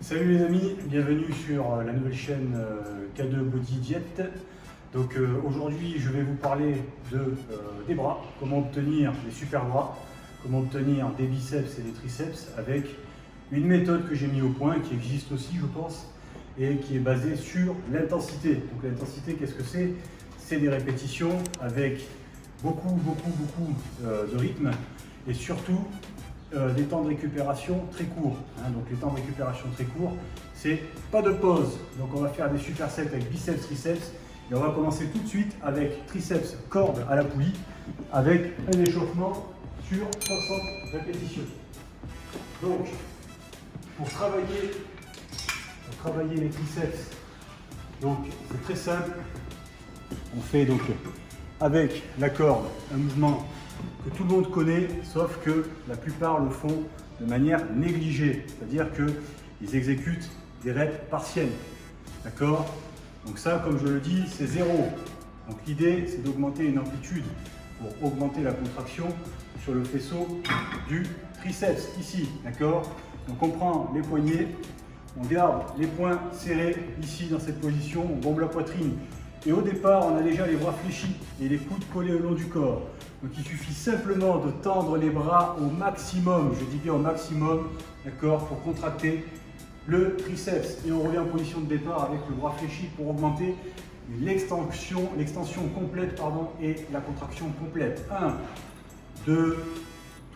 Salut les amis, bienvenue sur la nouvelle chaîne K2 Body Diet. Donc aujourd'hui je vais vous parler des bras, comment obtenir des super bras, comment obtenir des biceps et des triceps avec une méthode que j'ai mis au point, qui existe aussi je pense, et qui est basée sur l'intensité. Donc l'intensité, qu'est-ce que c'est? C'est des répétitions avec beaucoup de rythme et surtout des temps de récupération très courts. Donc les temps de récupération très courts, c'est pas de pause. Donc on va faire des supersets avec biceps, triceps. Et on va commencer tout de suite avec triceps, corde à la poulie, avec un échauffement sur 60 répétitions. Donc pour travailler les triceps, donc c'est très simple. On fait donc avec la corde un mouvement que tout le monde connaît, sauf que la plupart le font de manière négligée, c'est-à-dire qu'ils exécutent des reps partiels. D'accord? Donc ça, comme je le dis, c'est zéro. Donc l'idée, c'est d'augmenter une amplitude pour augmenter la contraction sur le faisceau du triceps, ici. D'accord? Donc on prend les poignets, on garde les poings serrés ici dans cette position, on bombe la poitrine. Et au départ, on a déjà les bras fléchis et les coudes collés au long du corps. Donc il suffit simplement de tendre les bras au maximum, je dis bien au maximum, d'accord, pour contracter le triceps. Et on revient en position de départ avec le bras fléchi pour augmenter l'extension complète et la contraction complète. 1, 2,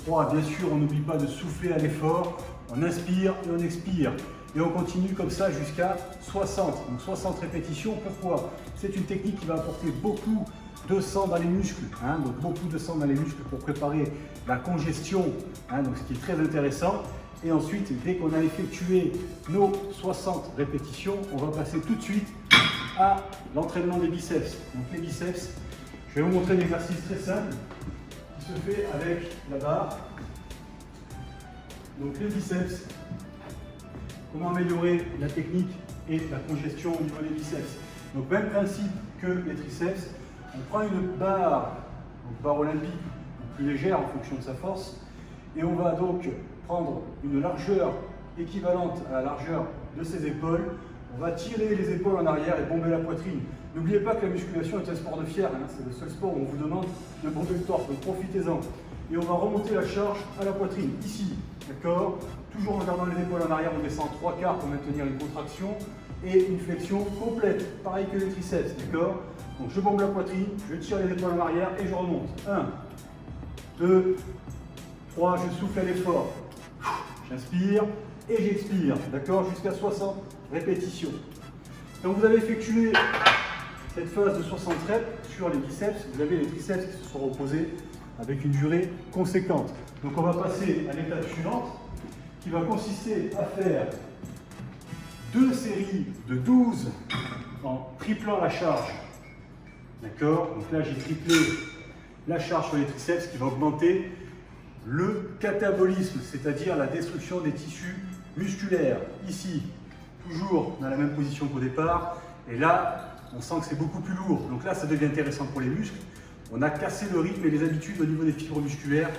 3, bien sûr, on n'oublie pas de souffler à l'effort, on inspire et on expire. Et on continue comme ça jusqu'à 60. Donc 60 répétitions. Pourquoi? C'est une technique qui va apporter beaucoup de sang dans les muscles. Donc beaucoup de sang dans les muscles pour préparer la congestion. Donc ce qui est très intéressant. Et ensuite, dès qu'on a effectué nos 60 répétitions, on va passer tout de suite à l'entraînement des biceps. Donc les biceps, je vais vous montrer un exercice très simple qui se fait avec la barre. Donc les biceps. Comment améliorer la technique et la congestion au niveau des biceps. Donc même principe que les triceps, on prend une barre, donc barre olympique, plus légère en fonction de sa force, et on va donc prendre une largeur équivalente à la largeur de ses épaules. On va tirer les épaules en arrière et bomber la poitrine. N'oubliez pas que la musculation est un sport de fier, c'est le seul sport où on vous demande de bomber le torse, donc profitez-en. Et on va remonter la charge à la poitrine, ici, d'accord? Toujours en gardant les épaules en arrière, on descend 3/4 pour maintenir une contraction et une flexion complète, pareil que les triceps, d'accord? Donc je bombe la poitrine, je tire les épaules en arrière et je remonte. 1, 2, 3, je souffle à l'effort. J'inspire et j'expire, d'accord? Jusqu'à 60 répétitions. Quand vous avez effectué cette phase de 60 reps sur les biceps, vous avez les triceps qui se sont reposés avec une durée conséquente. Donc on va passer à l'étape suivante qui va consister à faire 2 séries de 12 en triplant la charge. D'accord? Donc là j'ai triplé la charge sur les triceps qui va augmenter le catabolisme, c'est-à-dire la destruction des tissus musculaires. Ici, toujours dans la même position qu'au départ, et là on sent que c'est beaucoup plus lourd. Donc là ça devient intéressant pour les muscles. On a cassé le rythme et les habitudes au niveau des fibres musculaires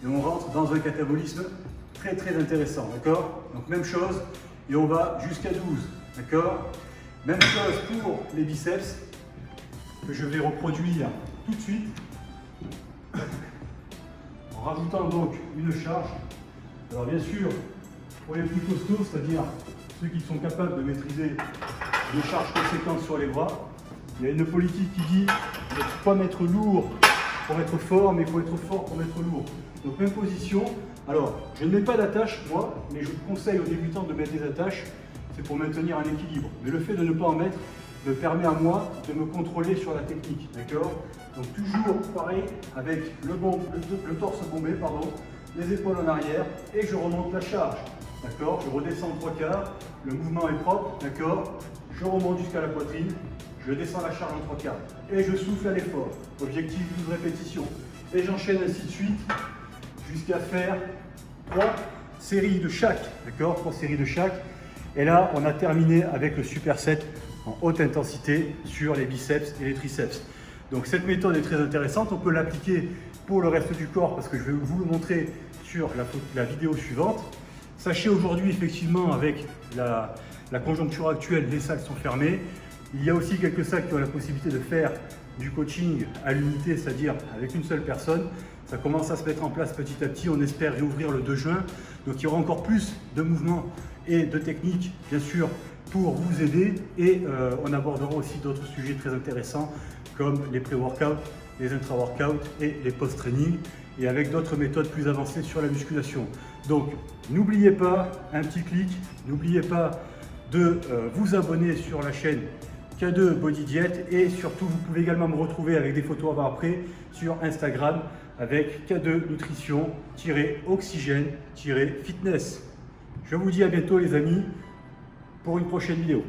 et on rentre dans un catabolisme très intéressant, d'accord? Donc même chose et on va jusqu'à 12, d'accord? Même chose pour les biceps que je vais reproduire tout de suite en rajoutant donc une charge. Alors bien sûr, pour les plus costauds, c'est-à-dire ceux qui sont capables de maîtriser des charges conséquentes sur les bras, il y a une politique qui dit il ne faut pas mettre lourd pour être fort, mais il faut être fort pour être lourd. Donc même position. Alors, je ne mets pas d'attache, moi, mais je conseille aux débutants de mettre des attaches, c'est pour maintenir un équilibre. Mais le fait de ne pas en mettre me permet à moi de me contrôler sur la technique, d'accord? Donc toujours pareil, avec le torse bombé, les épaules en arrière, et je remonte la charge, d'accord? Je redescends 3/4, le mouvement est propre, d'accord? Je remonte jusqu'à la poitrine, je descends la charge en 3/4 et je souffle à l'effort. Objectif 12 répétitions. Et j'enchaîne ainsi de suite jusqu'à faire 3 séries de chaque. D'accord? 3 séries de chaque. Et là, on a terminé avec le superset en haute intensité sur les biceps et les triceps. Donc cette méthode est très intéressante. On peut l'appliquer pour le reste du corps parce que je vais vous le montrer sur la vidéo suivante. Sachez aujourd'hui, effectivement, avec la conjoncture actuelle, les salles sont fermées. Il y a aussi quelques salles qui ont la possibilité de faire du coaching à l'unité, c'est-à-dire avec une seule personne. Ça commence à se mettre en place petit à petit. On espère réouvrir le 2 juin. Donc il y aura encore plus de mouvements et de techniques, bien sûr, pour vous aider. Et on abordera aussi d'autres sujets très intéressants comme les pré-workouts, les intra-workouts et les post-training, et avec d'autres méthodes plus avancées sur la musculation. Donc n'oubliez pas un petit clic, n'oubliez pas de vous abonner sur la chaîne K2 Body Diet, et surtout vous pouvez également me retrouver avec des photos avant-après sur Instagram avec K2 Nutrition-Oxygène-Fitness. Je vous dis à bientôt les amis pour une prochaine vidéo.